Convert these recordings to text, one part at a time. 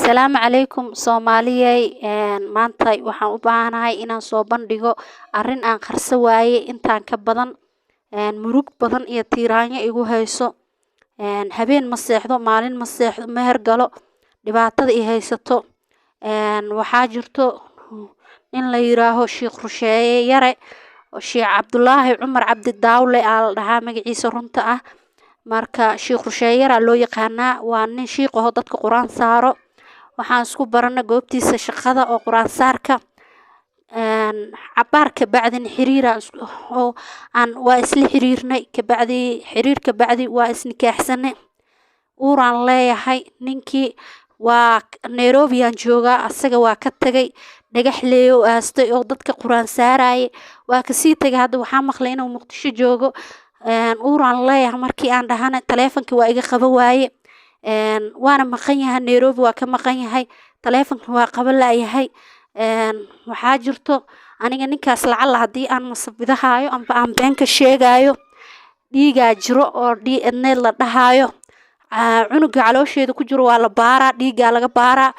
Asalaamu calaykum Soomaaliyey maanta waxaan u baahanahay inaan soo bandhigo arrin aan qarso waaye intaan ka badan murug badan iyo tiiraanyo igu hayso habeen ma seexdo maalin ma seexdo meher galo dhibaatada i haysato waxaa jirto in la yiraaho Sheekh Rusheeye Yare oo Sheekh Cabdullaahi Cumar Cabdi Daawle la dhahaa magaciisa runta ah marka Sheekh Rusheeye Yare loo yaqaanaa waa nin sheekh oo dadka Quraan saaro waxaan isku baranay goobtiisa shaqada oo Quraan saarka cabaarka bacdin xiriira oo aan waa isla xiriirnay ka bacdi waa isnikaaxsanay uuraan leeyahay ninkii waa Nairobi aan joogaa asaga waa ka tagay dhagax leeyo aastay oo dadka Quraan saarayay waa ka sii tagay hadda waxaan maqlay inuu Muqdisho joogo uuraan leeyahay markii aan dhahanay taleefankii waa iga qaba waaye waana maqan yahay Nairobi waa ka maqan yahay taleefanka waa qaba laayahay waxaa jirto aniga ninkaas lacag hadii aan masabidahayo amba aan beenka sheegayo dhiiga jiro oo DNA la dhahayo cunuga caloosheeda ku jiro waa la baaraa dhiiga laga baaraa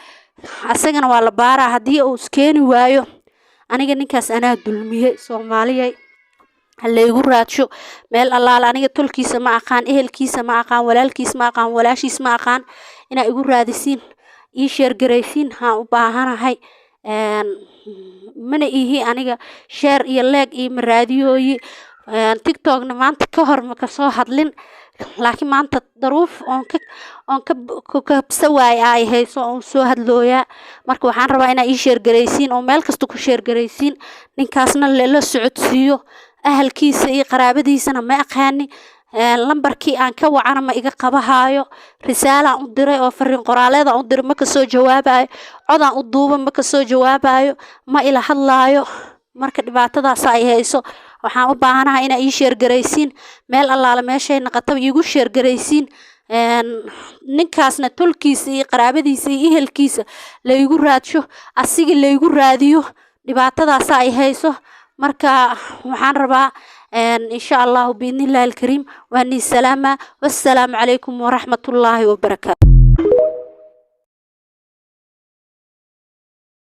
asagana waa la baaraa hadii uu iskeeni waayo aniga ninkaas anaa dulmiyay Soomaaliyey halleegu raadsho meel allaala aniga tolkiisa ma aqaan ehelkiisa ma aqaan walaalkiisa ma aqaan walaashiis ma aqaan ina igu raadisiin ii sheer gareysiin ha u baahanahay mana ihi aniga sheer iyo leeg iyo maraadiyooyi TikTok na maanta ka hor ma ka soo hadlin laakiin maanta daruuf on ka sawaay ay hayso oo soo hadlooya marka waxaan rabaa ina ii sheer gareysiin oo meel kasta ku sheer gareysiin ninkaasna la socodsiiyo ahalkiisa iyo qaraabadiisana ma aqaani lambarkii aan ka wacana ma iga qabahayo risaala u diray oo fariin qoraaleeda u diray ma ka soo jawaabayo codaan u duuba ma ka soo jawaabayo ma ila hadlaayo marka dhibaatadaas ay hayso waxaan u baahanahay ina ii sheer gareysiin meel allaala meeshay naqataba iigu sheer gareysiin ninkaasna tolkiisa iyo qaraabadiisa iyo ehelkiisa la igu raadsho asiga la igu raadiyo dhibaatadaas ay hayso marka waxaan rabaa insha Allah biidnillaahil kariim wa ni salaama wassalaamu calaykum wa rahmatullaahi wa barakaatuh